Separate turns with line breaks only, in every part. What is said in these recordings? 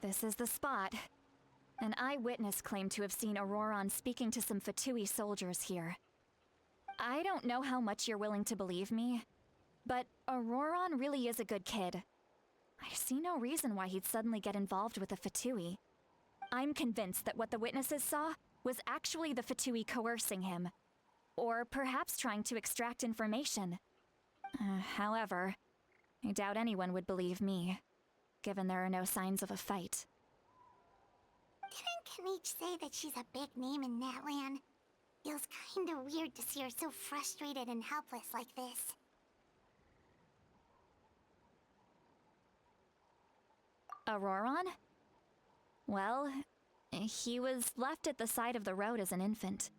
This is the spot. An eyewitness claimed to have seen Ororon speaking to some Fatui soldiers here. I don't know how much you're willing to believe me, but Ororon really is a good kid. I see no reason why he'd suddenly get involved with the Fatui. I'm convinced that what the witnesses saw was actually the Fatui coercing him. Or perhaps trying to extract information. However, I doubt anyone would believe me, given there are no signs of a fight.
Didn't Kanich say that she's a big name in Natlan? Feels kinda weird to see her so frustrated and helpless like this.
Ororon? Well, he was left at the side of the road as an infant,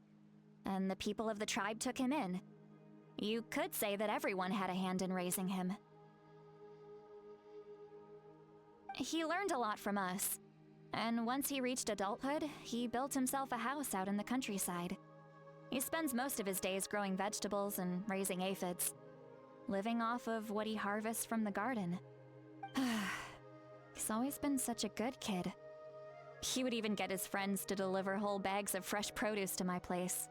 and the people of the tribe took him in. You could say that everyone had a hand in raising him. He learned a lot from us, and once he reached adulthood, he built himself a house out in the countryside. He spends most of his days growing vegetables and raising aphids, living off of what he harvests from the garden. He's always been such a good kid. He would even get his friends to deliver whole bags of fresh produce to my place.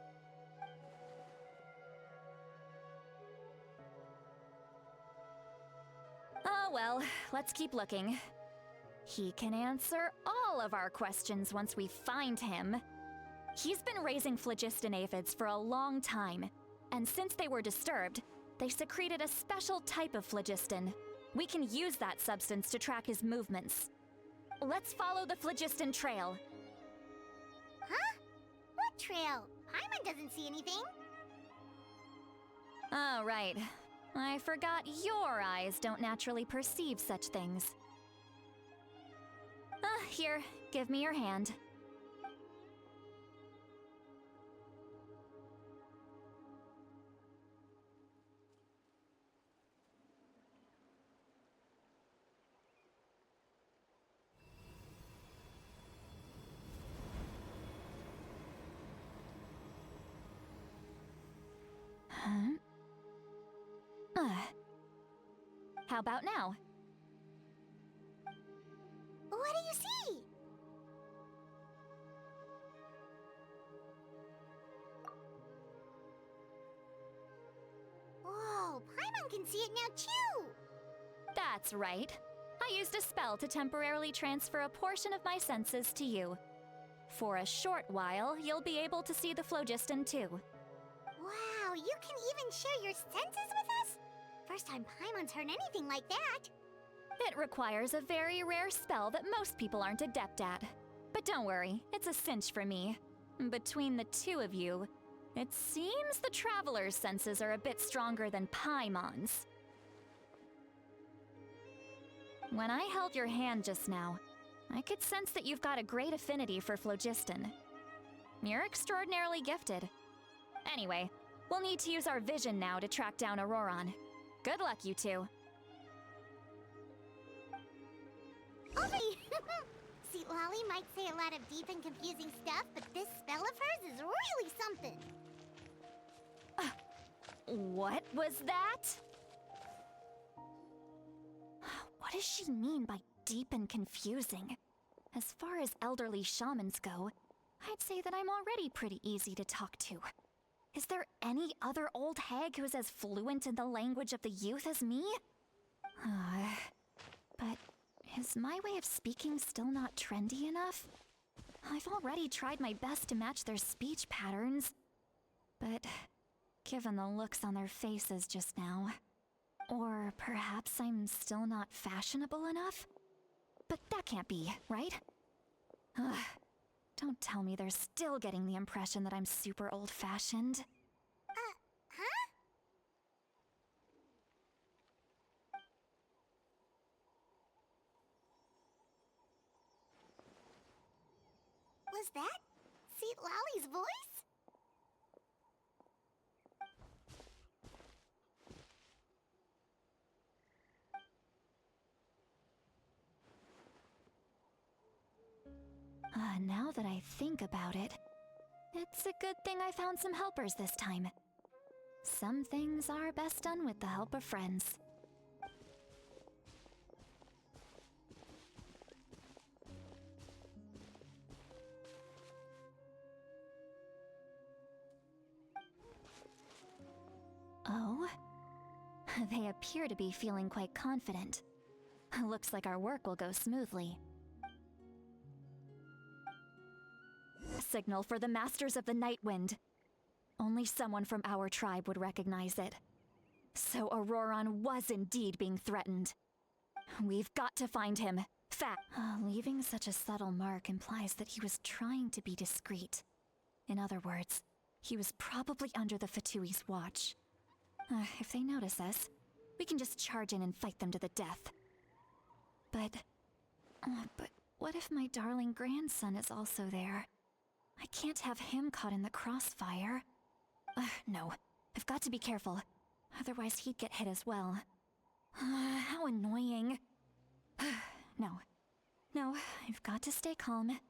Oh well, let's keep looking. He can answer all of our questions once we find him. He's been raising phlogiston aphids for a long time, and since they were disturbed, they secreted a special type of phlogiston. We can use that substance to track his movements. Let's follow the phlogiston trail.
Huh? What trail? Paimon doesn't see anything.
Oh, right. I forgot your eyes don't naturally perceive such things. Here, give me your hand. How about now?
What do you see? Whoa, Paimon can see it now too!
That's right. I used a spell to temporarily transfer a portion of my senses to you. For a short while, you'll be able to see the phlogiston too.
Wow, you can even share your senses with us? First time Paimon's heard anything like that.
It requires a very rare spell that most people aren't adept at. But don't worry, it's a cinch for me. Between the two of you, it seems the Traveler's senses are a bit stronger than Paimon's. When I held your hand just now, I could sense that you've got a great affinity for phlogiston. You're extraordinarily gifted. Anyway, we'll need to use our vision now to track down Ororon. Good luck, you two.
Okay! See, Lolly might say a lot of deep and confusing stuff, but this spell of hers is really something.
What was that? What does she mean by deep and confusing? As far as elderly shamans go, I'd say that I'm already pretty easy to talk to. Is there any other old hag who's as fluent in the language of the youth as me? But is my way of speaking still not trendy enough? I've already tried my best to match their speech patterns. But given the looks on their faces just now, or perhaps I'm still not fashionable enough? But that can't be, right? Don't tell me they're still getting the impression that I'm super old-fashioned.
Huh? Was that Seat Lolly's voice?
Now that I think about it, it's a good thing I found some helpers this time. Some things are best done with the help of friends. They appear to be feeling quite confident. Looks like our work will go smoothly. Signal for the Masters of the Night Wind. Only someone from our tribe would recognize it. So Ororon was indeed being threatened. We've got to find him. Leaving such a subtle mark implies that he was trying to be discreet. In other words, he was probably under the Fatui's watch. If they notice us, we can just charge in and fight them to the death. But what if my darling grandson is also there? I can't have him caught in the crossfire. No, I've got to be careful. Otherwise he'd get hit as well. How annoying. No, I've got to stay calm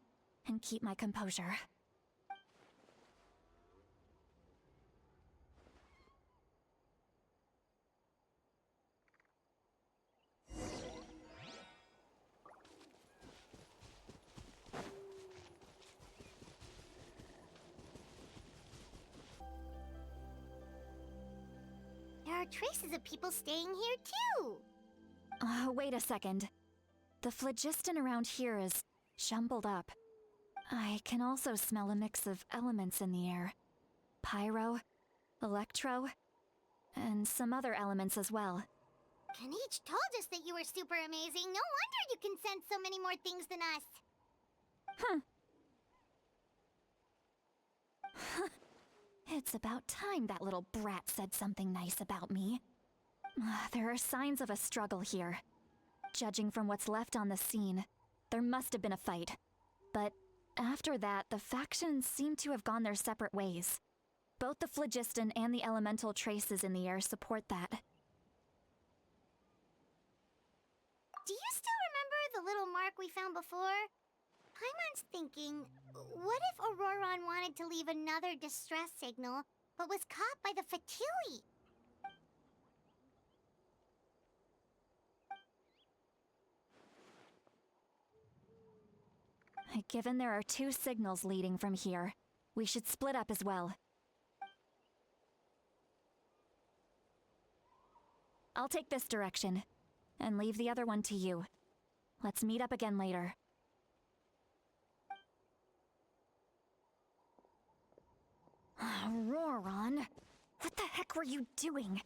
and keep my composure.
There are traces of people staying here too.
Wait a second. The phlogiston around here is jumbled up. I can also smell a mix of elements in the air. Pyro, electro, and some other elements as well.
Kanich told us that you were super amazing. No wonder you can sense so many more things than us.
It's about time that little brat said something nice about me. There are signs of a struggle here. Judging from what's left on the scene, there must have been a fight. But after that, the factions seem to have gone their separate ways. Both the phlogiston and the elemental traces in the air support that.
Do you still remember the little mark we found before? Paimon's thinking, what if Ororon wanted to leave another distress signal, but was caught by the Fatui?
Given there are 2 signals leading from here, we should split up as well. I'll take this direction, and leave the other one to you. Let's meet up again later. Ororon, what the heck were you doing?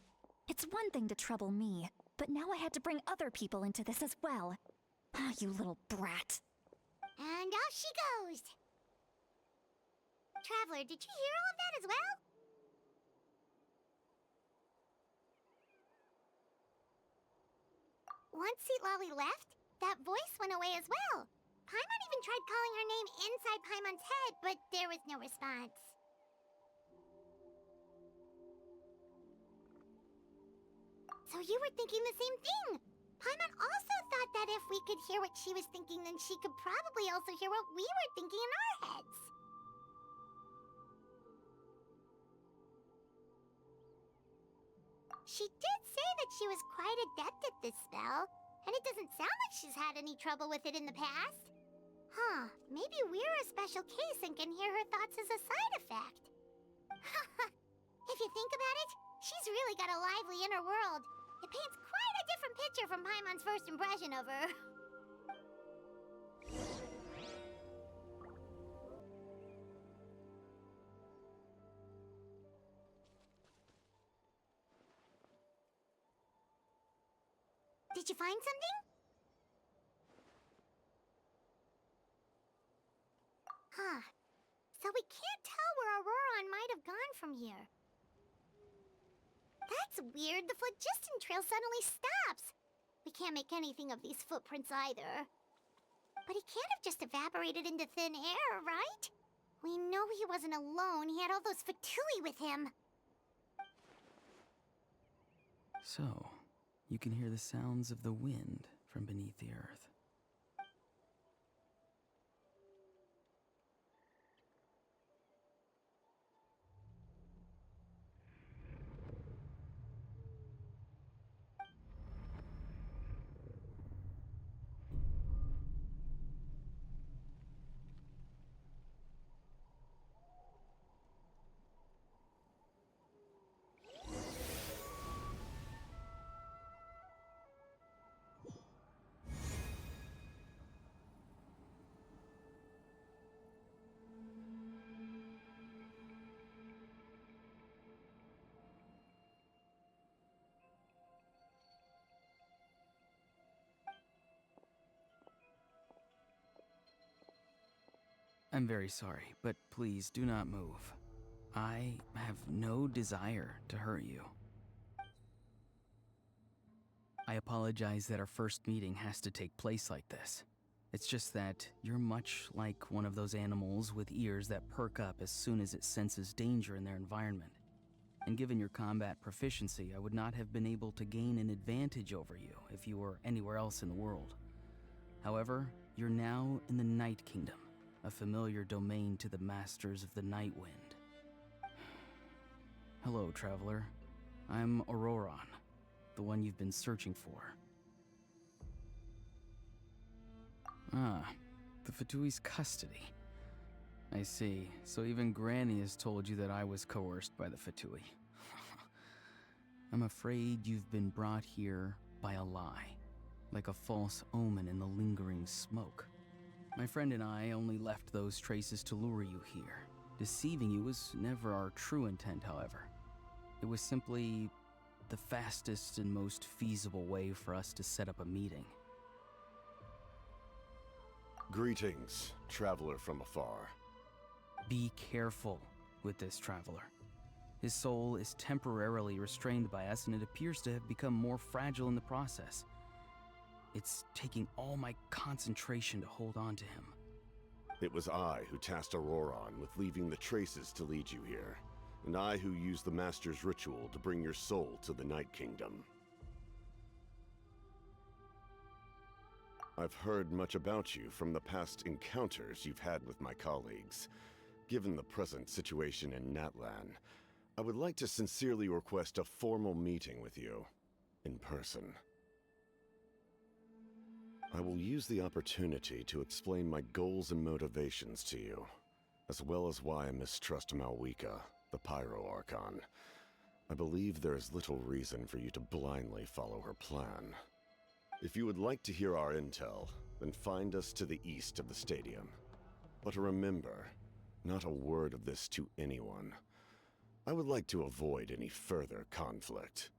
It's one thing to trouble me, but now I had to bring other people into this as well. You little brat.
And off she goes! Traveler, did you hear all of that as well? Once Seatlali left, that voice went away as well. Paimon even tried calling her name inside Paimon's head, but there was no response. So you were thinking the same thing! Paimon also thought that if we could hear what she was thinking, then she could probably also hear what we were thinking in our heads. She did say that she was quite adept at this spell, and it doesn't sound like she's had any trouble with it in the past. Maybe we're a special case and can hear her thoughts as a side effect. If you think about it, she's really got a lively inner world. It paints quite a different picture from Paimon's first impression of her. Did you find something? So we can't tell where Ororon might have gone from here. That's weird. The phlogiston trail suddenly stops. We can't make anything of these footprints either. But he can't have just evaporated into thin air, right? We know he wasn't alone. He had all those Fatui with him.
So, you can hear the sounds of the wind from beneath the earth. I'm very sorry, but please do not move. I have no desire to hurt you. I apologize that our first meeting has to take place like this. It's just that you're much like one of those animals with ears that perk up as soon as it senses danger in their environment. And given your combat proficiency, I would not have been able to gain an advantage over you if you were anywhere else in the world. However, you're now in the Night Kingdom, a familiar domain to the masters of the Night Wind. Hello, traveler. I'm Ororon, the one you've been searching for. Ah, the Fatui's custody. I see. So even Granny has told you that I was coerced by the Fatui. I'm afraid you've been brought here by a lie, like a false omen in the lingering smoke. My friend and I only left those traces to lure you here. Deceiving you was never our true intent, however. It was simply the fastest and most feasible way for us to set up a meeting.
Greetings, traveler from afar.
Be careful with this traveler. His soul is temporarily restrained by us, and it appears to have become more fragile in the process. It's taking all my concentration to hold on to him.
It was I who tasked Ororon with leaving the traces to lead you here, and I who used the Master's ritual to bring your soul to the Night Kingdom. I've heard much about you from the past encounters you've had with my colleagues. Given the present situation in Natlan, I would like to sincerely request a formal meeting with you, in person. I will use the opportunity to explain my goals and motivations to you, as well as why I mistrust Malwika, the Pyro Archon. I believe there is little reason for you to blindly follow her plan. If you would like to hear our intel, then find us to the east of the stadium. But remember, not a word of this to anyone. I would like to avoid any further conflict.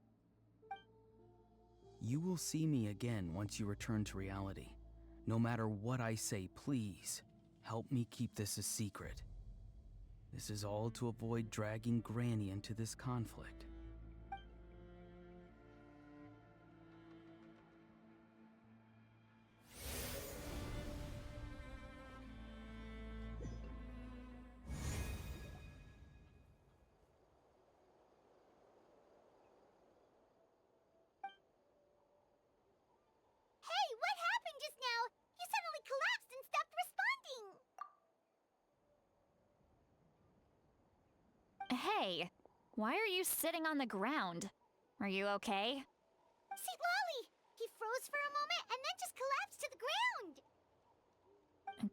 You will see me again once you return to reality. No matter what I say, please, help me keep this a secret. This is all to avoid dragging Granny into this conflict.
Hey, what happened just now? You suddenly collapsed and stopped responding.
Hey, why are you sitting on the ground? Are you okay?
See, Lolly! He froze for a moment and then just collapsed to the ground.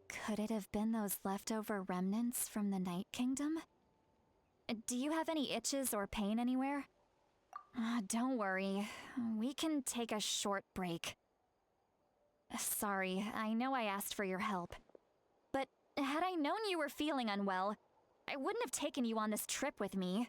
Could it have been those leftover remnants from the Night Kingdom? Do you have any itches or pain anywhere? Don't worry, we can take a short break. Sorry, I know I asked for your help. But had I known you were feeling unwell, I wouldn't have taken you on this trip with me.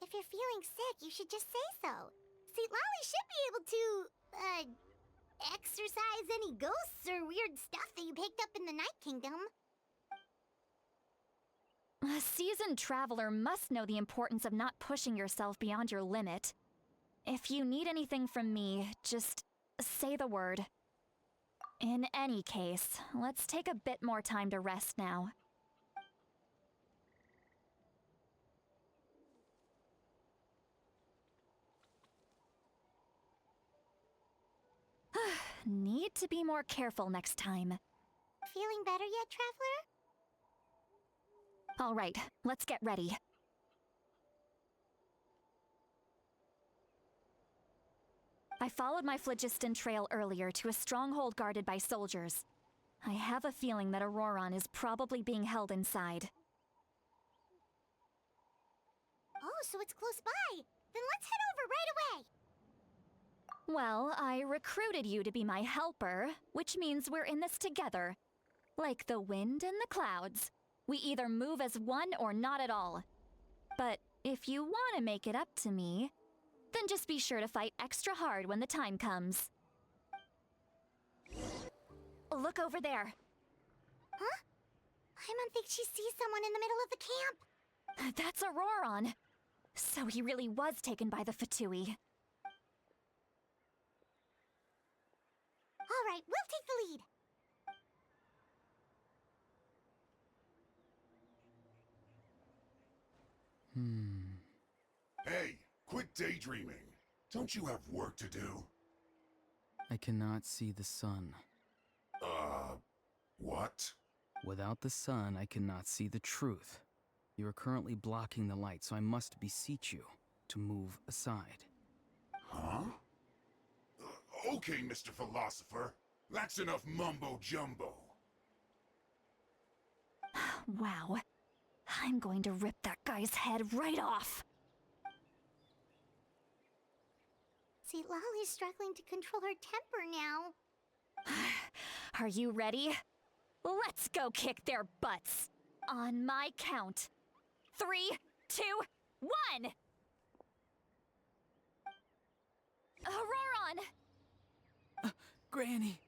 If you're feeling sick, you should just say so. See, Lolly should be able to, exorcise any ghosts or weird stuff that you picked up in the Night Kingdom.
A seasoned traveler must know the importance of not pushing yourself beyond your limit. If you need anything from me, just say the word. In any case, let's take a bit more time to rest now. Need to be more careful next time.
Feeling better yet, traveler?
All right, let's get ready. I followed my phlogiston trail earlier to a stronghold guarded by soldiers. I have a feeling that Ororon is probably being held inside.
Oh, so it's close by. Then let's head over right away.
Well, I recruited you to be my helper, which means we're in this together. Like the wind and the clouds. We either move as one or not at all. But if you want to make it up to me, then just be sure to fight extra hard when the time comes. Look over there.
Huh? Paimon thinks she sees someone in the middle of the camp.
That's Ororon. So he really was taken by the Fatui.
All right, we'll take the lead.
Hey, quit daydreaming. Don't you have work to do?
I cannot see the sun.
What?
Without the sun, I cannot see the truth. You are currently blocking the light, so I must beseech you to move aside.
Huh? Okay, Mr. Philosopher. That's enough mumbo-jumbo.
Wow. I'm going to rip that guy's head right off.
See, Lolly's struggling to control her temper now.
Are you ready? Let's go kick their butts. On my count. 3, 2, 1! Ororon!
Granny!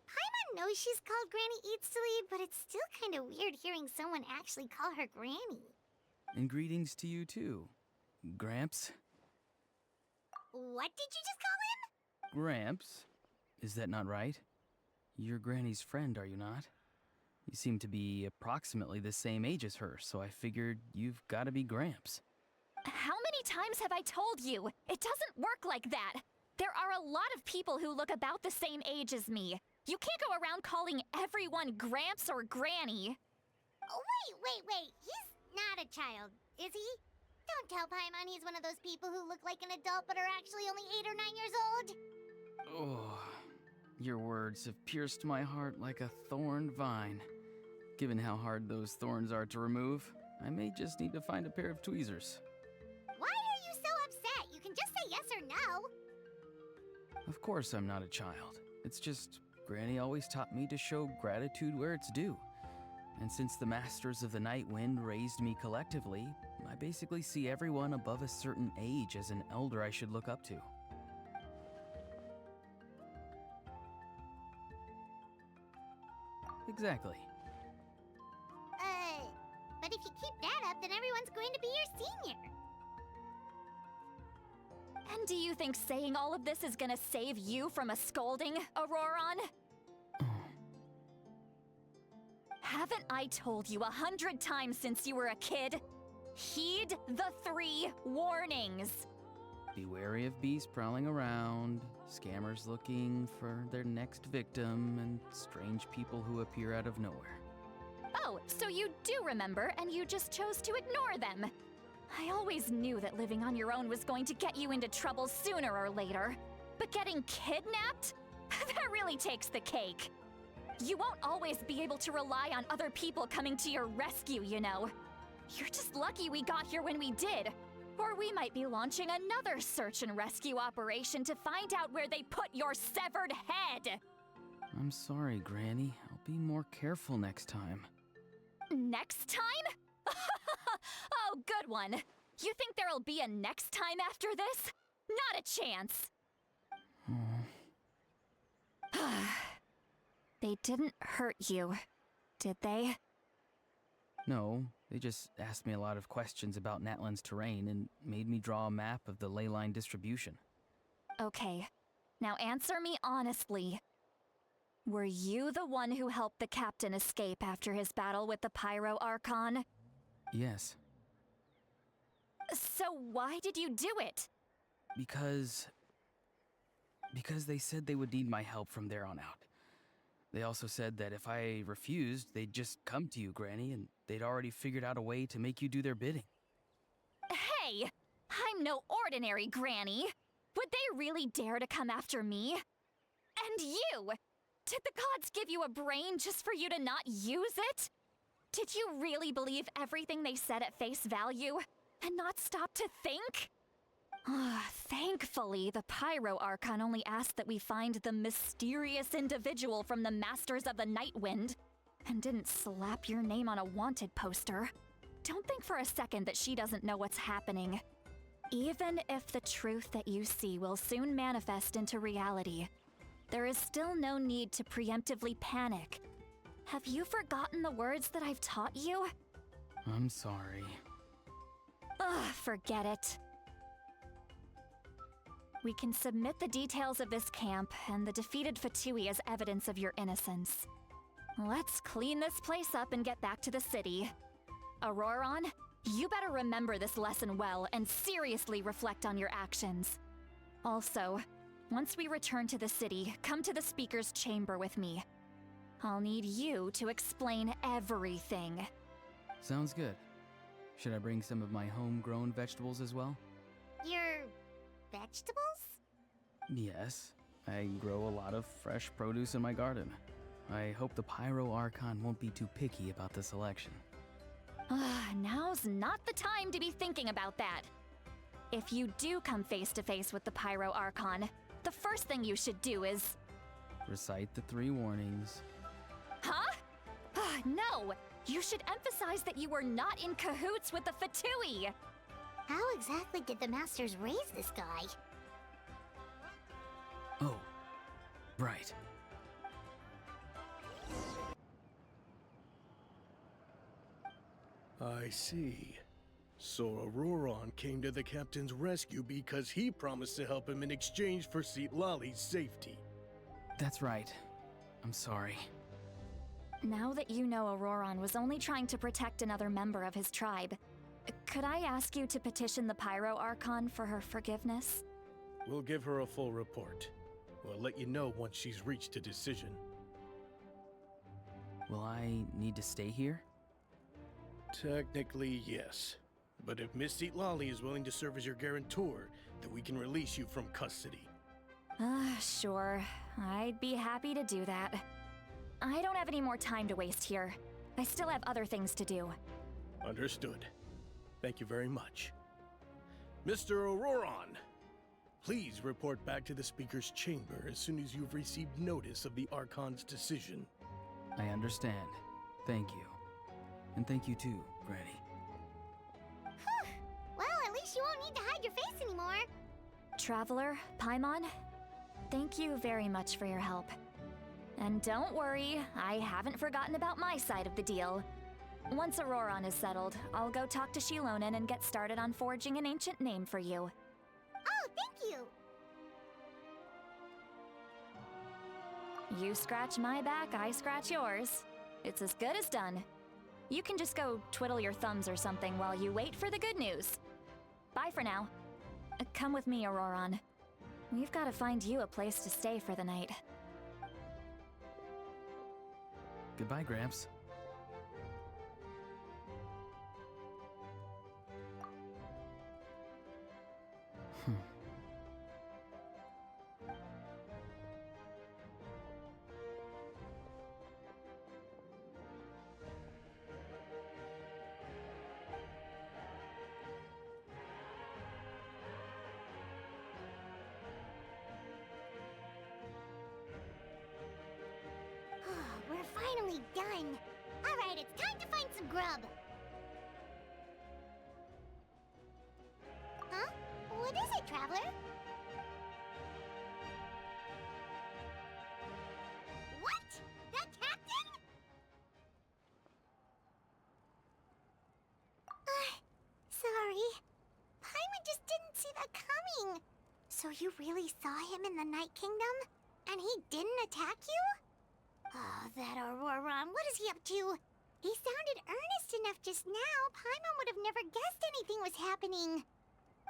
Paimon knows she's called Granny Eats to Lead, but it's still kind of weird hearing someone actually call her Granny.
And greetings to you too, Gramps.
What did you just call him?
Gramps? Is that not right? You're Granny's friend, are you not? You seem to be approximately the same age as her, so I figured you've got to be Gramps.
How many times have I told you? It doesn't work like that. There are a lot of people who look about the same age as me. You can't go around calling everyone Gramps or Granny.
Oh, wait. He's not a child, is he? Don't tell Paimon he's one of those people who look like an adult but are actually only 8 or 9 years old.
Oh, your words have pierced my heart like a thorn vine. Given how hard those thorns are to remove, I may just need to find a pair of tweezers.
Why are you so upset? You can just say yes or no.
Of course I'm not a child. It's just Granny always taught me to show gratitude where it's due. And since the Masters of the Night Wind raised me collectively, I basically see everyone above a certain age as an elder I should look up to. Exactly.
But if you keep that up, then everyone's going to be your senior.
And do you think saying all of this is gonna save you from a scolding, Ororon? Haven't I told you 100 times since you were a kid? Heed the 3 warnings.
Be wary of beasts prowling around, scammers looking for their next victim, and strange people who appear out of nowhere.
Oh, so you do remember, and you just chose to ignore them. I always knew that living on your own was going to get you into trouble sooner or later. But getting kidnapped? That really takes the cake. You won't always be able to rely on other people coming to your rescue, you know. You're just lucky we got here when we did. Or we might be launching another search and rescue operation to find out where they put your severed head.
I'm sorry, Granny. I'll be more careful next time.
Next time? Oh, good one. You think there'll be a next time after this? Not a chance. They didn't hurt you, did they?
No, they just asked me a lot of questions about Natlan's terrain and made me draw a map of the ley line distribution.
Okay, now answer me honestly. Were you the one who helped the captain escape after his battle with the Pyro Archon?
Yes.
So why did you do it?
Because they said they would need my help from there on out. They also said that if I refused, they'd just come to you, Granny, and they'd already figured out a way to make you do their bidding.
Hey! I'm no ordinary Granny! Would they really dare to come after me? And you! Did the gods give you a brain just for you to not use it? Did you really believe everything they said at face value, and not stop to think? Thankfully, the Pyro Archon only asked that we find the mysterious individual from the Masters of the Night Wind, and didn't slap your name on a wanted poster. Don't think for a second that she doesn't know what's happening. Even if the truth that you see will soon manifest into reality, there is still no need to preemptively panic. Have you forgotten the words that I've taught you?
I'm sorry.
Forget it. We can submit the details of this camp and the defeated Fatui as evidence of your innocence. Let's clean this place up and get back to the city. Ororon, you better remember this lesson well and seriously reflect on your actions. Also, once we return to the city, come to the speaker's chamber with me. I'll need you to explain everything.
Sounds good. Should I bring some of my homegrown vegetables as well?
Your vegetables?
Yes. I grow a lot of fresh produce in my garden. I hope the Pyro Archon won't be too picky about the selection.
Now's not the time to be thinking about that. If you do come face to face with the Pyro Archon, the first thing you should do is...
Recite the 3 warnings.
Huh? No! You should emphasize that you were not in cahoots with the Fatui!
How exactly did the Masters raise this guy?
Oh, right.
I see. So Ororon came to the captain's rescue because he promised to help him in exchange for Lali's safety.
That's right. I'm sorry.
Now that you know Ororon was only trying to protect another member of his tribe, could I ask you to petition the Pyro Archon for her forgiveness?
We'll give her a full report. We'll let you know once she's reached a decision.
Will I need to stay here?
Technically, yes. But if Miss Lali is willing to serve as your guarantor, then we can release you from custody.
Sure. I'd be happy to do that. I don't have any more time to waste here. I still have other things to do.
Understood. Thank you very much. Mr. Ororon, please report back to the Speaker's chamber as soon as you've received notice of the Archon's decision.
I understand. Thank you. And thank you too, Granny.
Well, at least you won't need to hide your face anymore.
Traveler, Paimon, thank you very much for your help. And don't worry, I haven't forgotten about my side of the deal. Once Ororon is settled, I'll go talk to Shilonen and get started on forging an ancient name for you.
Oh, thank you.
You scratch my back, I scratch yours. It's as good as done. You can just go twiddle your thumbs or something while you wait for the good news. Bye for now. Come with me, Ororon. We've got to find you a place to stay for the night.
Goodbye, Gramps.
We're finally done. All right, it's time to find some grub. Huh? What is it, Traveler? What? The captain? Sorry. Paimon just didn't see that coming. So you really saw him in the Night Kingdom? And he didn't attack you? Oh, that Ororon, what is he up to? He sounded earnest enough just now. Paimon would have never guessed anything was happening.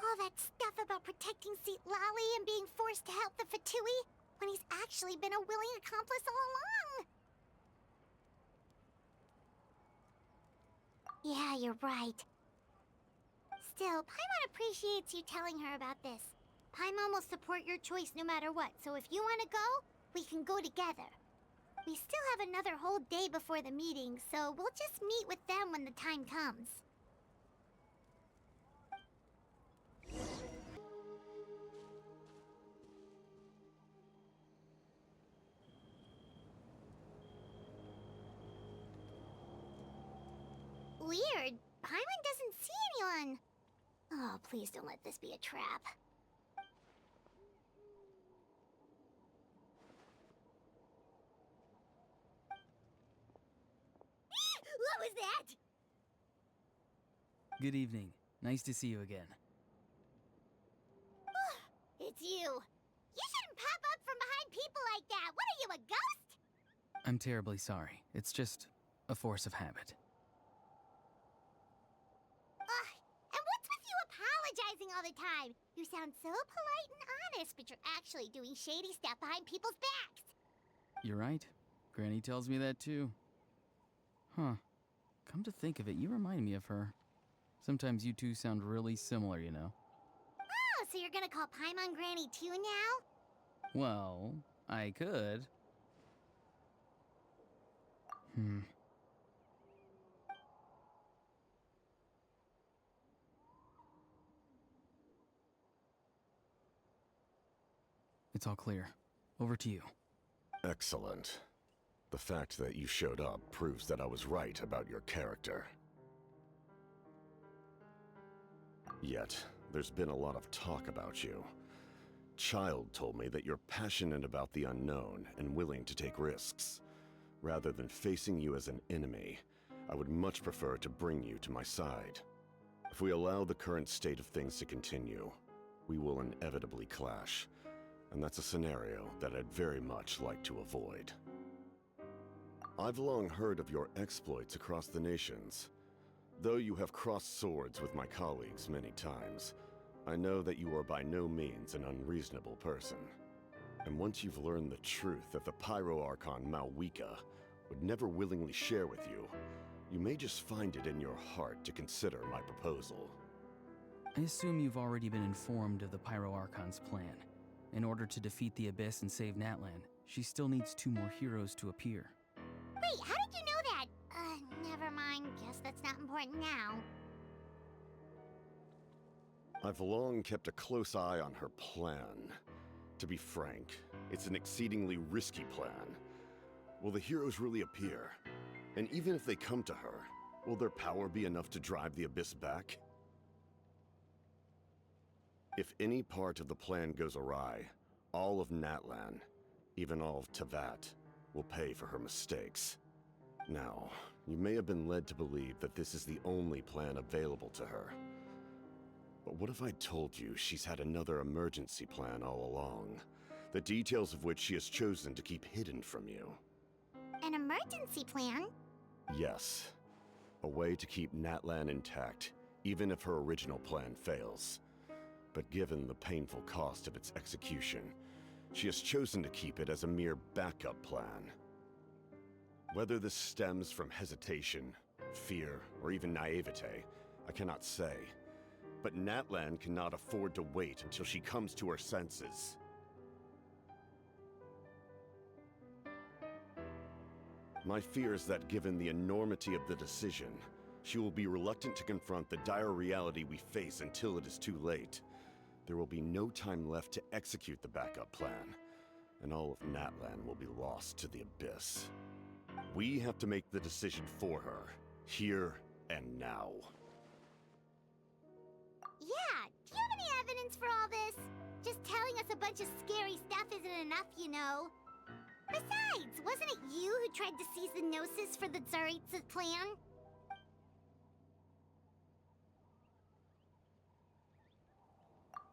All that stuff about protecting Lali and being forced to help the Fatui, when he's actually been a willing accomplice all along. Yeah, you're right. Still, Paimon appreciates you telling her about this. Paimon will support your choice no matter what, so if you want to go, we can go together. We still have another whole day before the meeting, so we'll just meet with them when the time comes. Paimon doesn't see anyone. Oh, please don't let this be a trap. What was that?
Good evening. Nice to see you again.
It's you. You shouldn't pop up from behind people like that. What are you, a ghost?
I'm terribly sorry. It's just a force of habit.
And what's with you apologizing all the time? You sound so polite and honest, but you're actually doing shady stuff behind people's backs.
You're right. Granny tells me that too. Huh. Come to think of it, you remind me of her. Sometimes you two sound really similar, you know.
Oh, so you're gonna call Paimon Granny too now?
Well, I could. It's all clear. Over to you.
Excellent. The fact that you showed up proves that I was right about your character. Yet, there's been a lot of talk about you. Child told me that you're passionate about the unknown and willing to take risks. Rather than facing you as an enemy, I would much prefer to bring you to my side. If we allow the current state of things to continue, we will inevitably clash, and that's a scenario that I'd very much like to avoid. I've long heard of your exploits across the nations. Though you have crossed swords with my colleagues many times, I know that you are by no means an unreasonable person. And once you've learned the truth that the Pyro Archon Malwika would never willingly share with you, you may just find it in your heart to consider my proposal.
I assume you've already been informed of the Pyro Archon's plan. In order to defeat the Abyss and save Natlan, she still needs 2 more heroes to appear.
Wait, how did you know that? Never mind. Guess that's not important now.
I've long kept a close eye on her plan. To be frank, it's an exceedingly risky plan. Will the heroes really appear? And even if they come to her, will their power be enough to drive the Abyss back? If any part of the plan goes awry, all of Natlan, even all of Tevat, will pay for her mistakes. Now, you may have been led to believe that this is the only plan available to her. But what if I told you she's had another emergency plan all along, the details of which she has chosen to keep hidden from you?
An emergency plan?
Yes. A way to keep Natlan intact, even if her original plan fails. But given the painful cost of its execution, she has chosen to keep it as a mere backup plan. Whether this stems from hesitation, fear, or even naivete, I cannot say. But Natlan cannot afford to wait until she comes to her senses. My fear is that given the enormity of the decision, she will be reluctant to confront the dire reality we face until it is too late. There will be no time left to execute the backup plan, and all of Natlan will be lost to the Abyss. We have to make the decision for her, here and now.
Yeah, do you have any evidence for all this? Just telling us a bunch of scary stuff isn't enough, you know. Besides, wasn't it you who tried to seize the Gnosis for the Tsaritsa's plan?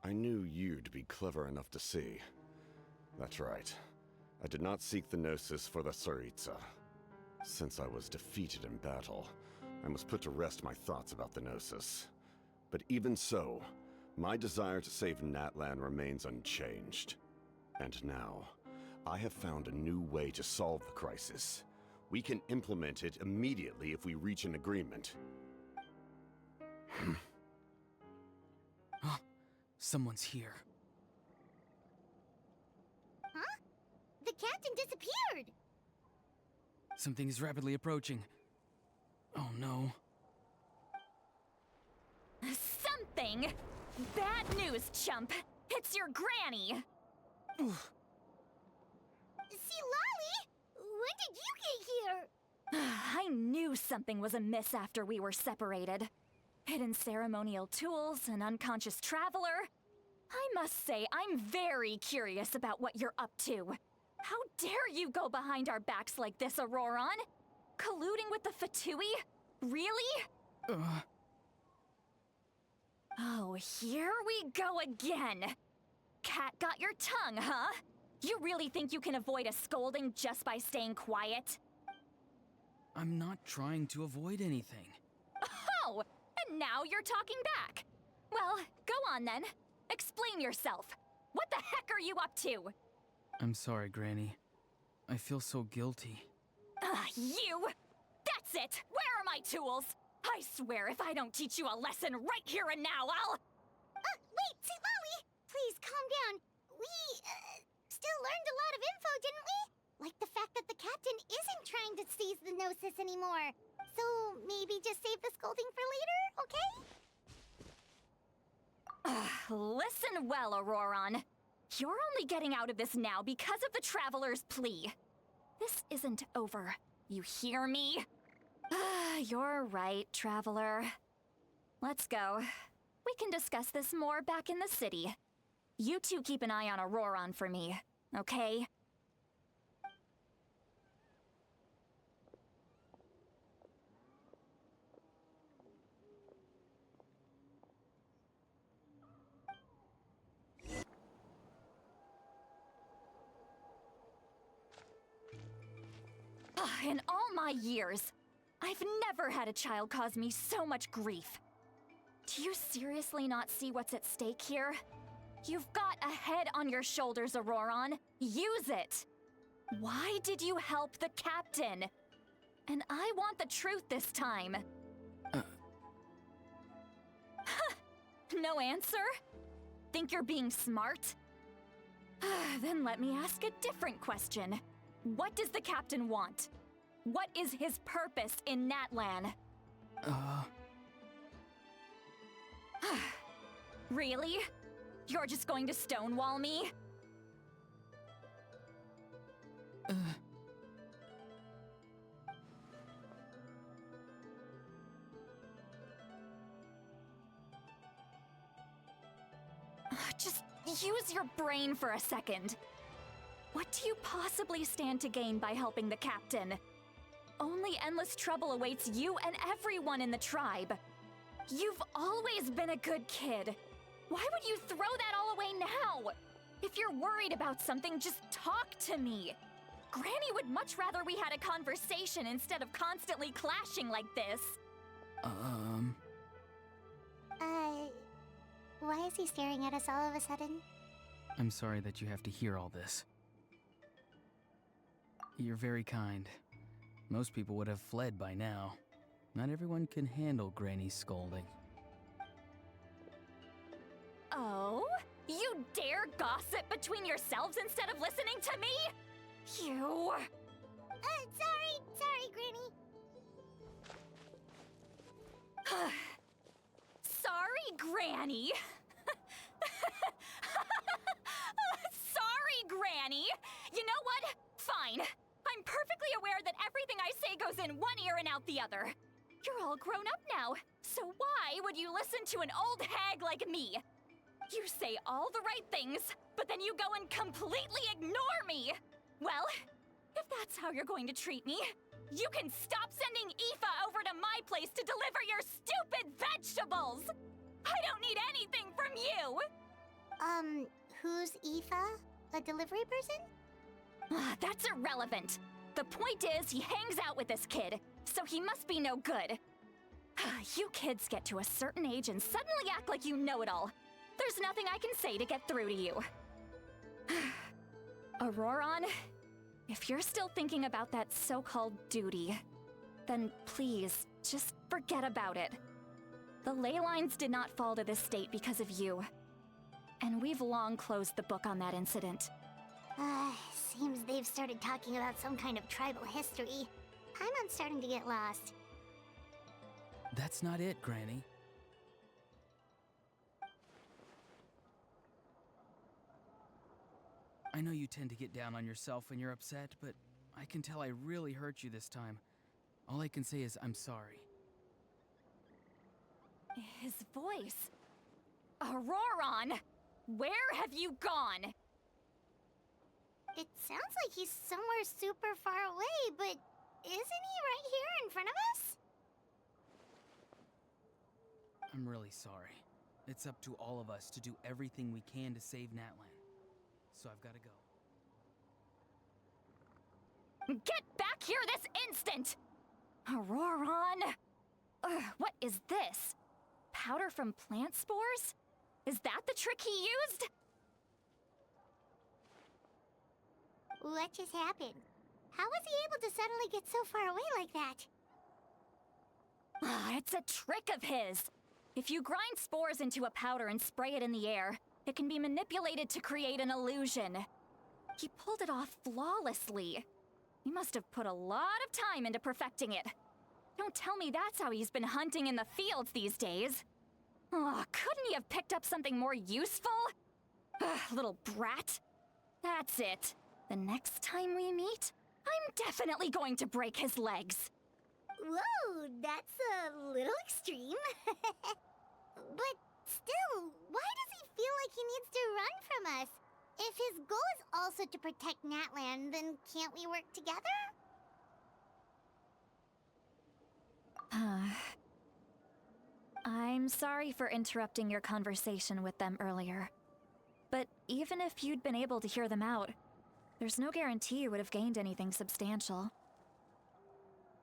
I knew you'd be clever enough to see. That's right. I did not seek the Gnosis for the Tsaritsa. Since I was defeated in battle, I must put to rest my thoughts about the Gnosis. But even so, my desire to save Natlan remains unchanged. And now, I have found a new way to solve the crisis. We can implement it immediately if we reach an agreement.
Someone's here.
Huh? The captain disappeared!
Something is rapidly approaching. Oh no.
Something? Bad news, chump! It's your granny!
Oof.
See, Lolly? When did you get here?
I knew something was amiss after we were separated. hidden ceremonial tools, an unconscious traveler. I must say, I'm very curious about what you're up to. How dare you go behind our backs like this, Ororon? Colluding with the Fatui? Really? Oh, here we go again. Cat got your tongue, huh? You really think you can avoid a scolding just by staying quiet?
I'm not trying to avoid anything.
Oh, and now you're talking back. Well, go on then. Explain yourself. What the heck are you up to?
I'm sorry, Granny. I feel so guilty.
You! That's it! Where are my tools? I swear if I don't teach you a lesson right here and now, I'll...
Wait, Lolly! Please, calm down. We, still learned a lot of info, didn't we? Like the fact that the captain isn't trying to seize the Gnosis anymore. So, maybe just save the scolding for later, okay?
Listen well, Ororon. You're only getting out of this now because of the Traveler's plea. This isn't over. You hear me? You're right, Traveler. Let's go. We can discuss this more back in the city. You two keep an eye on Ororon for me, okay? In all my years, I've never had a child cause me so much grief. Do you seriously not see what's at stake here? You've got a head on your shoulders, Ororon. Use it! Why did you help the captain? And I want the truth this time. No answer? Think you're being smart? Then let me ask a different question. What does the captain want? What is his purpose in Natlan? Really? You're just going to stonewall me? Just use your brain for a second. What do you possibly stand to gain by helping the captain? Only endless trouble awaits you and everyone in the tribe. You've always been a good kid. Why would you throw that all away now? If you're worried about something, just talk to me. Granny would much rather we had a conversation instead of constantly clashing like this.
Why is he staring at us all of a sudden?
I'm sorry that you have to hear all this. You're very kind. Most people would have fled by now. Not everyone can handle Granny's scolding.
Oh? You dare gossip between yourselves instead of listening to me? You...
Sorry, Granny.
Sorry, Granny. Sorry, Granny. You know what? Fine. I'm perfectly aware that everything I say goes in one ear and out the other. You're all grown up now, so why would you listen to an old hag like me? You say all the right things, but then you go and completely ignore me. Well, if that's how you're going to treat me, you can stop sending Aoife over to my place to deliver your stupid vegetables! I don't need anything from you!
Who's Aoife? A delivery person?
That's irrelevant. The point is, he hangs out with this kid, so he must be no good. You kids get to a certain age and suddenly act like you know it all. There's nothing I can say to get through to you. Ororon, if you're still thinking about that so-called duty, then please, just forget about it. The ley lines did not fall to this state because of you. And we've long closed the book on that incident.
Seems they've started talking about some kind of tribal history. I'm starting to get lost.
That's not it, Granny. I know you tend to get down on yourself when you're upset, but I can tell I really hurt you this time. All I can say is I'm sorry.
His voice. Ororon! Where have you gone?
It sounds like he's somewhere super far away, but isn't he right here in front of us?
I'm really sorry. It's up to all of us to do everything we can to save Natlan. So I've got to go.
Get back here this instant! Ororon! Ugh, what is this? Powder from plant spores? Is that the trick he used?
What just happened? How was he able to suddenly get so far away like that?
Ah, it's a trick of his. If you grind spores into a powder and spray it in the air, it can be manipulated to create an illusion. He pulled it off flawlessly. He must have put a lot of time into perfecting it. Don't tell me that's how he's been hunting in the fields these days. Oh, couldn't he have picked up something more useful? Ugh, little brat. That's it. The next time we meet, I'm definitely going to break his legs.
Whoa, that's a little extreme. But still, why does he feel like he needs to run from us? If his goal is also to protect Natlan, then can't we work together?
I'm sorry for interrupting your conversation with them earlier. But even if you'd been able to hear them out, there's no guarantee you would have gained anything substantial.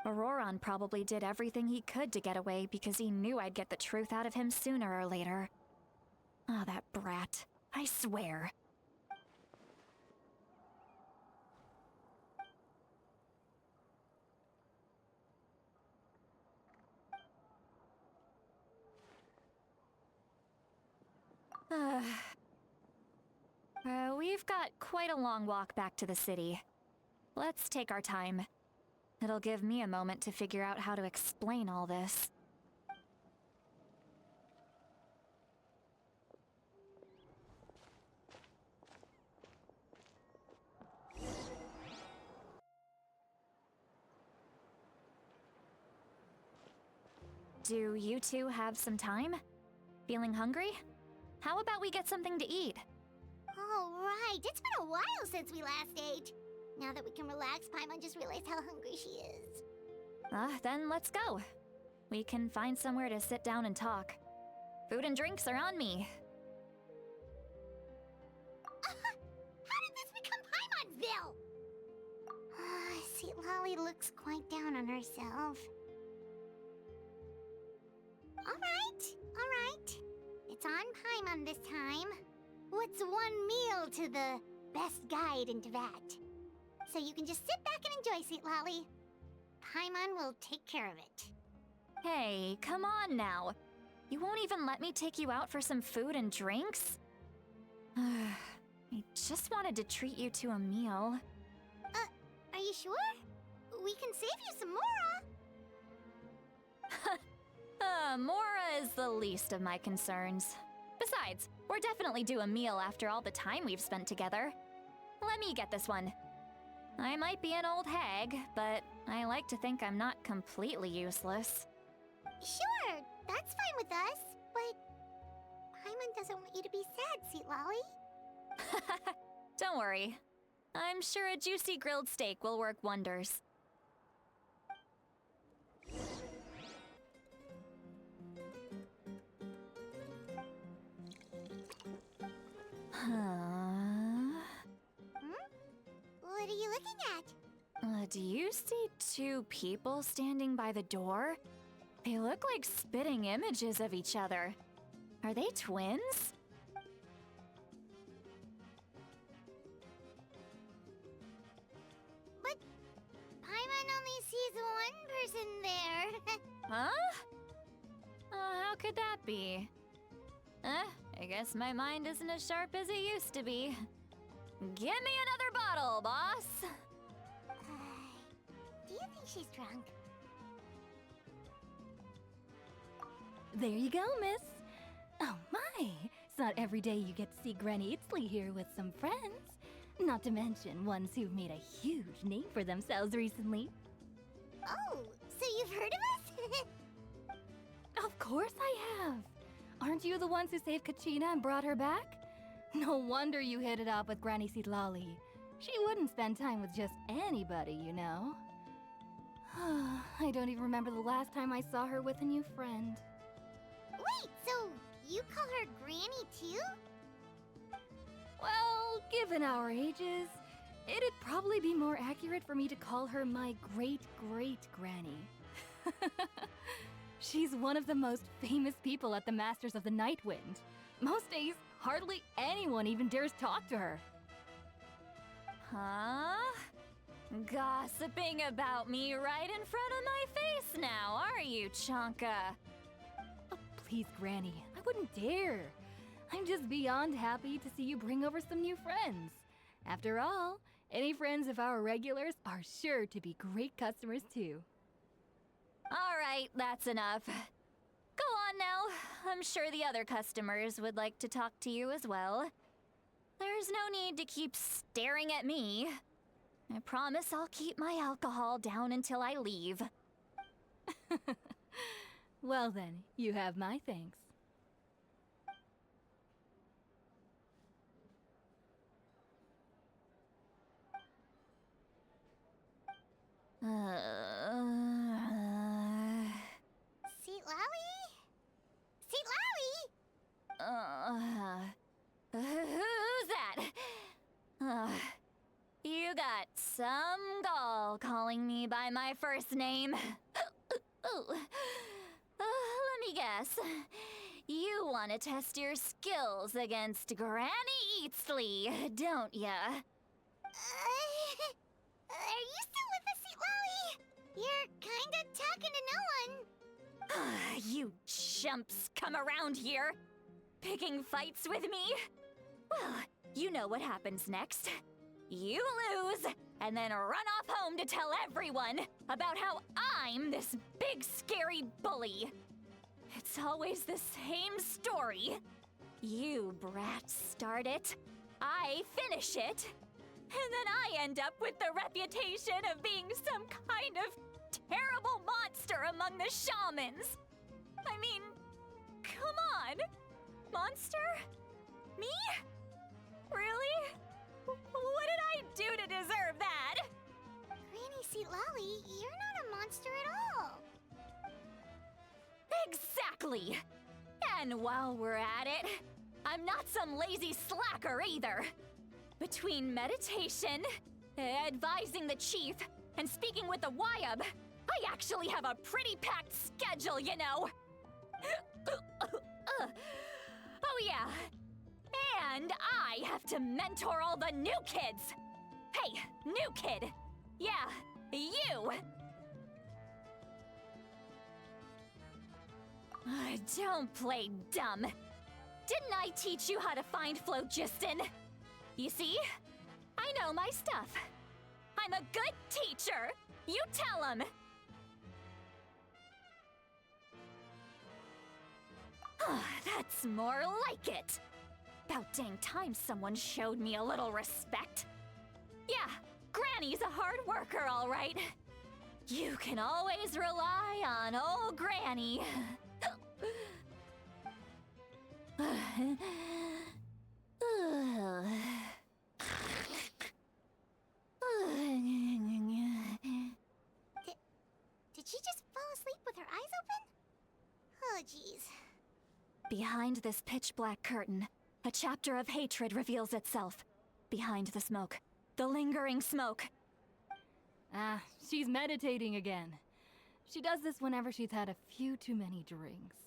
Ororon probably did everything he could to get away because he knew I'd get the truth out of him sooner or later. Ah, that brat. I swear. We've got quite a long walk back to the city. Let's take our time. It'll give me a moment to figure out how to explain all this. Do you two have some time? Feeling hungry? How about we get something to eat?
Oh, right. It's been a while since we last ate. Now that we can relax, Paimon just realized how hungry she is.
Then let's go. We can find somewhere to sit down and talk. Food and drinks are on me.
How did this become Paimon'sville? Sweet Lolly looks quite down on herself. Alright. It's on Paimon this time. What's one meal to the best guide into that? So you can just sit back and enjoy, Sweet Lolly. Paimon will take care of it.
Hey, come on now. You won't even let me take you out for some food and drinks? I just wanted to treat you to a meal.
Are you sure? We can save you some Mora.
Mora is the least of my concerns. Besides, we're definitely due a meal after all the time we've spent together. Let me get this one. I might be an old hag, but I like to think I'm not completely useless.
Sure, that's fine with us, but Paimon doesn't want you to be sad, Sweet Lolly.
Don't worry. I'm sure a juicy grilled steak will work wonders.
What are you looking at?
Do you see two people standing by the door? They look like spitting images of each other. Are they twins?
But Paimon only sees one person there.
Huh? How could that be? I guess my mind isn't as sharp as it used to be. Give me another bottle, boss!
Do you think she's drunk?
There you go, miss. Oh my, it's not every day you get to see Granny Itzley here with some friends. Not to mention ones who've made a huge name for themselves recently.
Oh, so you've heard of us?
Of course I have. Aren't you the ones who saved Kachina and brought her back? No wonder you hit it off with Granny Sitlali. She wouldn't spend time with just anybody, you know. I don't even remember the last time I saw her with a new friend.
Wait, so you call her Granny too?
Well, given our ages, it'd probably be more accurate for me to call her my great-great-granny. She's one of the most famous people at the Masters of the Nightwind. Most days, hardly anyone even dares talk to her.
Huh? Gossiping about me right in front of my face now, are you, Chonka?
Oh, please, Granny, I wouldn't dare. I'm just beyond happy to see you bring over some new friends. After all, any friends of our regulars are sure to be great customers too.
All right, that's enough. Go on now. I'm sure the other customers would like to talk to you as well. There's no need to keep staring at me. I promise I'll keep my alcohol down until I leave.
Well then, you have my thanks.
Sitlali? Sitlali?
Who's that? You got some gall calling me by my first name. Let me guess. You want to test your skills against Granny Eatsley, don't ya?
Are you still with us, Sitlali? You're kinda talking to no one.
You chumps come around here, picking fights with me? Well, you know what happens next. You lose, and then run off home to tell everyone about how I'm this big scary bully. It's always the same story. You brats start it, I finish it, and then I end up with the reputation of being some kind of terrible monster among the shamans. I mean, come on. Monster? Me? Really? What did I do to deserve that?
Granny Sitlali, you're not a monster at all.
Exactly! And while we're at it, I'm not some lazy slacker either. Between meditation, advising the chief, and speaking with the Wyab, I actually have a pretty packed schedule, you know. Oh yeah. And I have to mentor all the new kids. Hey, new kid. Yeah, you. Don't play dumb. Didn't I teach you how to find phlogiston? You see? I know my stuff. I'm a good teacher. You tell him. That's more like it. About dang time someone showed me a little respect. Yeah, Granny's a hard worker, all right. You can always rely on old Granny.
Did she just fall asleep with her eyes open? Oh, jeez.
Behind this pitch-black curtain, a chapter of hatred reveals itself. Behind the smoke. The lingering smoke.
Ah, she's meditating again. She does this whenever she's had a few too many drinks.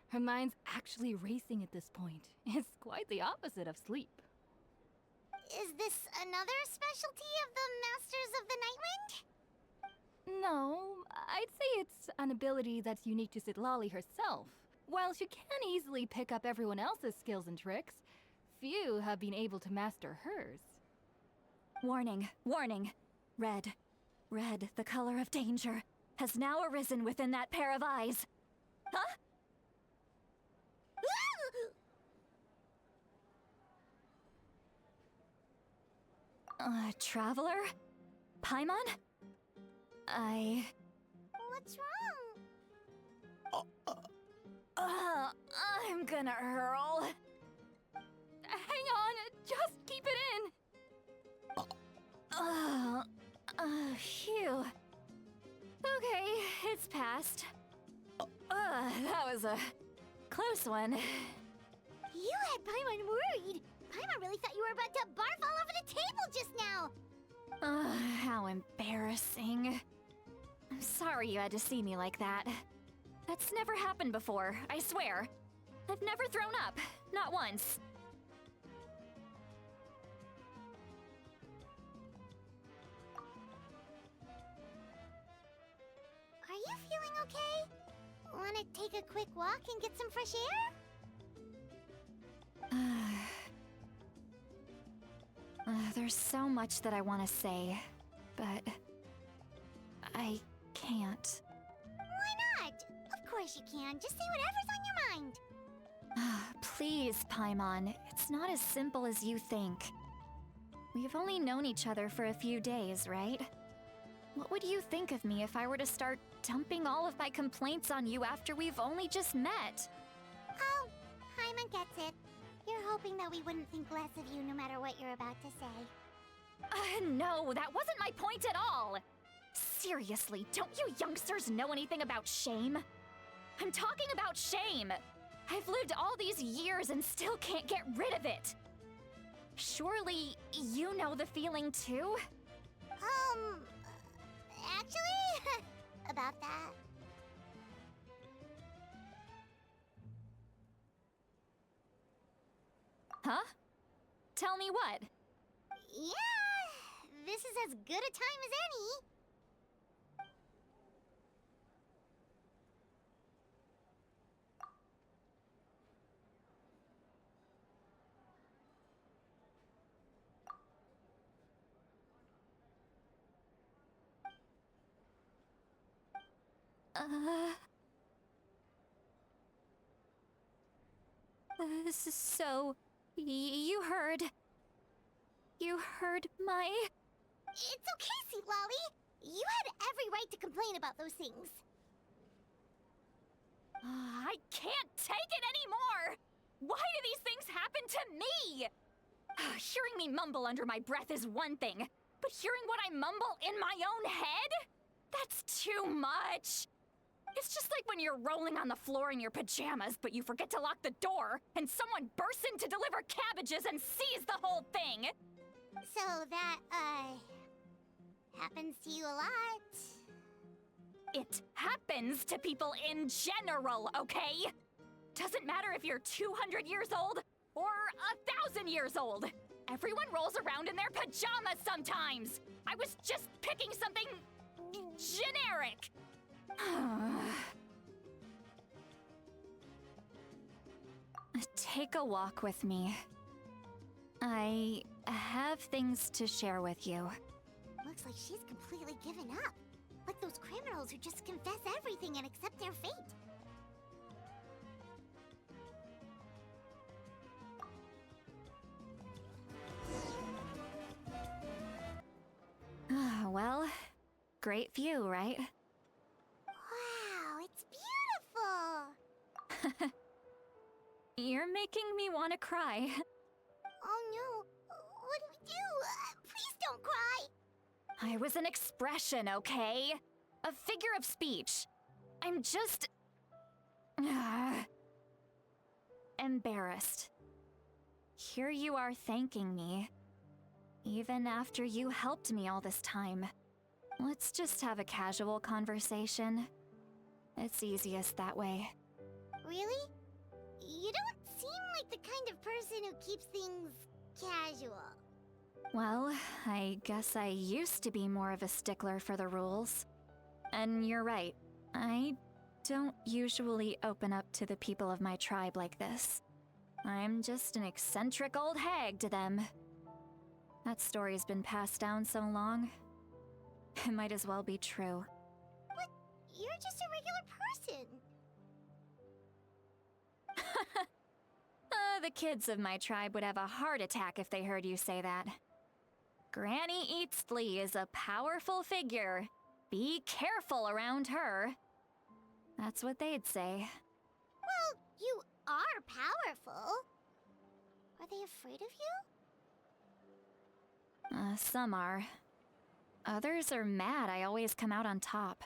Her mind's actually racing at this point. It's quite the opposite of sleep.
Is this another specialty of the Masters of the Nightwind?
No, I'd say it's an ability that's unique to Sitlali herself. While she can easily pick up everyone else's skills and tricks, few have been able to master hers.
Warning, warning. Red. Red, the color of danger, has now arisen within that pair of eyes. Huh? Traveler? Paimon?
What's wrong?
I'm gonna hurl.
Hang on, just keep it in.
Phew. Okay, it's passed. That was a close one.
You had Paimon worried. Paimon really thought you were about to barf all over the table just now.
How embarrassing. I'm sorry you had to see me like that. That's never happened before, I swear. I've never thrown up, not once.
Are you feeling okay? Wanna take a quick walk and get some fresh air?
There's so much that I want to say, but I can't.
Why not? Of course you can. Just say whatever's on your mind.
Please, Paimon, it's not as simple as you think. We've only known each other for a few days, right? What would you think of me if I were to start dumping all of my complaints on you after we've only just met?
Oh, Paimon gets it. You're hoping that we wouldn't think less of you no matter what you're about to say.
No, that wasn't my point at all! Seriously, don't you youngsters know anything about shame? I'm talking about shame! I've lived all these years and still can't get rid of it! Surely, you know the feeling too?
Actually, about that.
Huh? Tell me what?
Yeah, this is as good a time as any.
So, you heard my...
It's okay, Sweet Lolly. You had every right to complain about those things.
I can't take it anymore! Why do these things happen to me? Hearing me mumble under my breath is one thing, but hearing what I mumble in my own head? That's too much! It's just like when you're rolling on the floor in your pajamas, but you forget to lock the door, and someone bursts in to deliver cabbages and sees the whole thing!
So that, happens to you a lot.
It happens to people in general, okay? Doesn't matter if you're 200 years old or 1,000 years old. Everyone rolls around in their pajamas sometimes. I was just picking something generic. Take a walk with me. I have things to share with you.
Looks like she's completely given up. Like those criminals who just confess everything and accept their fate.
Well, great view, right?
Wow, it's beautiful!
You're making me want to cry.
Oh no, what do we do? Please don't cry!
I was an expression, okay? A figure of speech. I'm just... embarrassed. Here you are thanking me. Even after you helped me all this time. Let's just have a casual conversation. It's easiest that way.
Really? You don't seem like the kind of person who keeps things casual.
Well, I guess I used to be more of a stickler for the rules. And you're right, I don't usually open up to the people of my tribe like this. I'm just an eccentric old hag to them. That story's been passed down so long, it might as well be true.
But you're just a regular person.
The kids of my tribe would have a heart attack if they heard you say that. Granny Eatsley is a powerful figure. Be careful around her. That's what they'd say.
Well, powerful. Are they afraid of you?
Some are. Others are mad I always come out on top.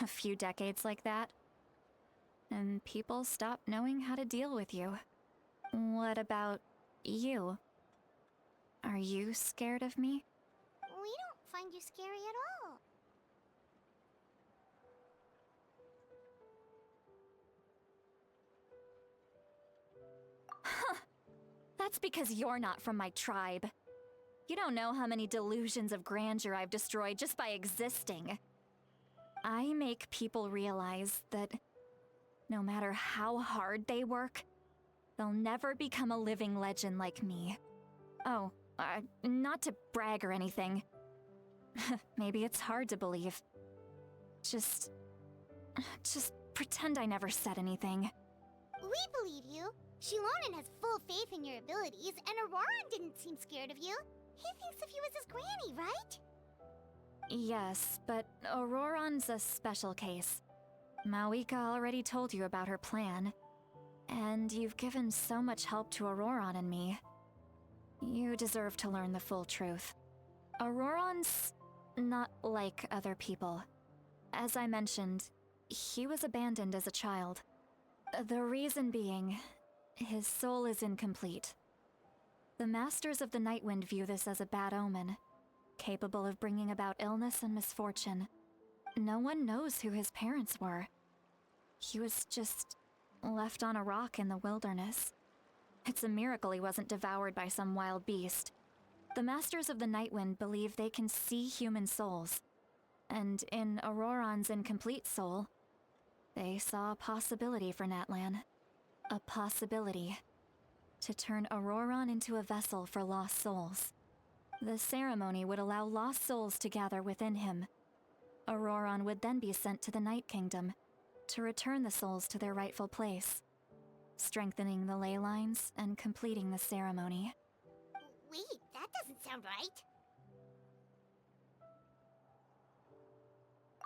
A few decades like that, and people stop knowing how to deal with you. What about you? Are you scared of me?
We don't find you scary at all.
That's because you're not from my tribe. You don't know how many delusions of grandeur I've destroyed just by existing. I make people realize that no matter how hard they work, they'll never become a living legend like me. Oh, not to brag or anything. Maybe it's hard to believe. Just pretend I never said anything.
We believe you. Shilonen has full faith in your abilities, and Ororon didn't seem scared of you. He thinks of you as his granny, right?
Yes, but Ororon's a special case. Mawika already told you about her plan. And you've given so much help to Ororon and me. You deserve to learn the full truth. Ororon's not like other people. As I mentioned, he was abandoned as a child. The reason being, his soul is incomplete. The Masters of the Nightwind view this as a bad omen, capable of bringing about illness and misfortune. No one knows who his parents were. He was just left on a rock in the wilderness. It's a miracle he wasn't devoured by some wild beast. The Masters of the Nightwind believe they can see human souls, and in Ororon's incomplete soul, they saw a possibility for Natlan. A possibility to turn Ororon into a vessel for lost souls. The ceremony would allow lost souls to gather within him. Ororon would then be sent to the Night Kingdom to return the souls to their rightful place, strengthening the ley lines and completing the ceremony.
Wait, that doesn't sound right.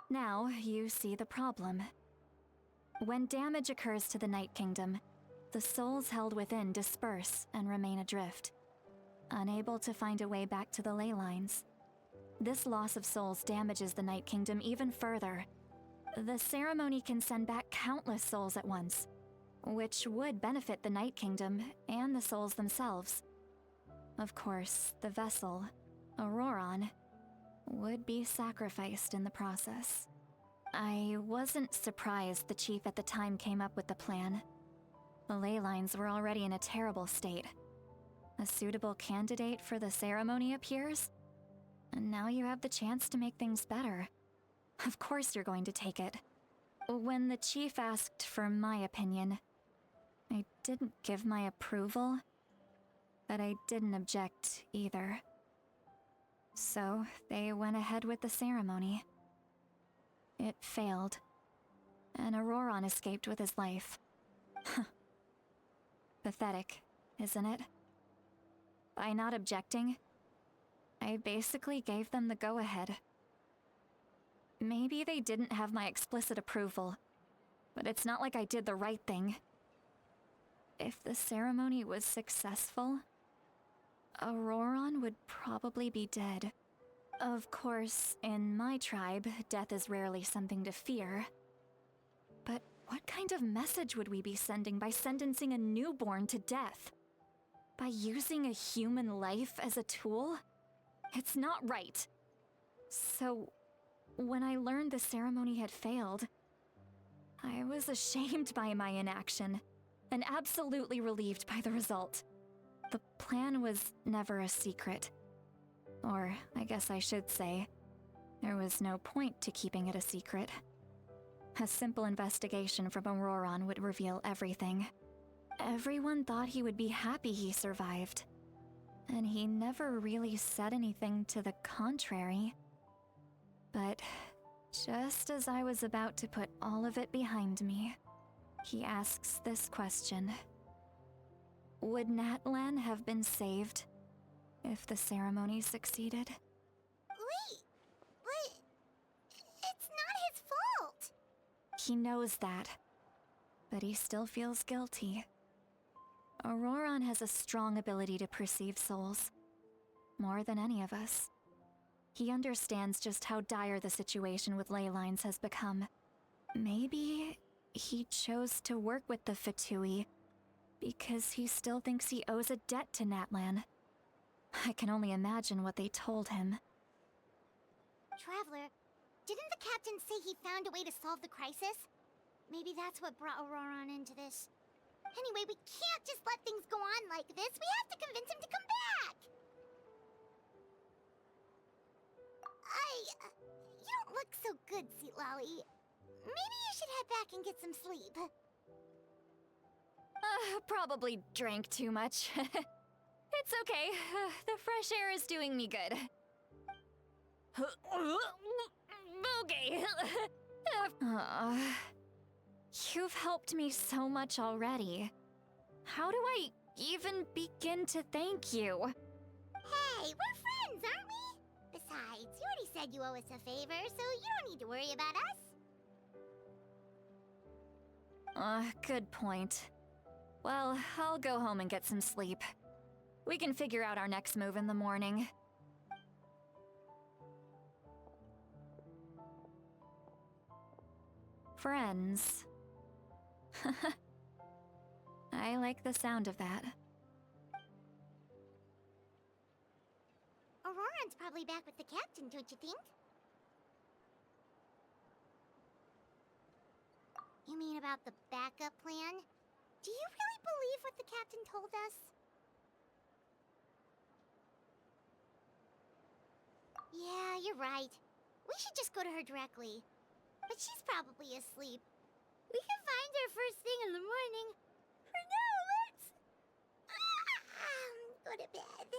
Now you see the problem. When damage occurs to the Night Kingdom, the souls held within disperse and remain adrift, unable to find a way back to the ley lines. This loss of souls damages the Night Kingdom even further. The ceremony can send back countless souls at once, which would benefit the Night Kingdom and the souls themselves. Of course, the vessel, Ororon, would be sacrificed in the process. I wasn't surprised the chief at the time came up with the plan. The ley lines were already in a terrible state. A suitable candidate for the ceremony appears, and now you have the chance to make things better. Of course you're going to take it. When the chief asked for my opinion, I didn't give my approval, but I didn't object either. So they went ahead with the ceremony. It failed, and Ororon escaped with his life. Pathetic, isn't it? By not objecting, I basically gave them the go-ahead. Maybe they didn't have my explicit approval, but it's not like I did the right thing. If the ceremony was successful, Ororon would probably be dead. Of course, in my tribe, death is rarely something to fear. But what kind of message would we be sending by sentencing a newborn to death? By using a human life as a tool? It's not right. So, when I learned the ceremony had failed, I was ashamed by my inaction, and absolutely relieved by the result. The plan was never a secret. Or, I guess I should say, there was no point to keeping it a secret. A simple investigation from Ororon would reveal everything. Everyone thought he would be happy he survived. And he never really said anything to the contrary. But just as I was about to put all of it behind me, he asks this question. Would Natlan have been saved if the ceremony succeeded?
Wait, but it's not his fault.
He knows that, but he still feels guilty. Ororon has a strong ability to perceive souls. More than any of us. He understands just how dire the situation with ley lines has become. Maybe he chose to work with the Fatui because he still thinks he owes a debt to Natlan. I can only imagine what they told him.
Traveler, didn't the captain say he found a way to solve the crisis? Maybe that's what brought Ororon into this. Anyway, we can't just let things go on like this. We have to convince him to come back! You don't look so good, Sweet Lolly. Maybe you should head back and get some sleep.
Probably drank too much. It's okay. The fresh air is doing me good. Okay. You've helped me so much already. How do I even begin to thank you?
Hey, we're friends, aren't we? Besides, you already said you owe us a favor, so you don't need to worry about us.
Good point. Well, I'll go home and get some sleep. We can figure out our next move in the morning. Friends. I like the sound of that.
Ororon's probably back with the captain, don't you think? You mean about the backup plan? Do you really believe what the captain told us? Yeah, you're right. We should just go to her directly. But she's probably asleep. We can find her first thing in the morning. For now, let's... go to bed.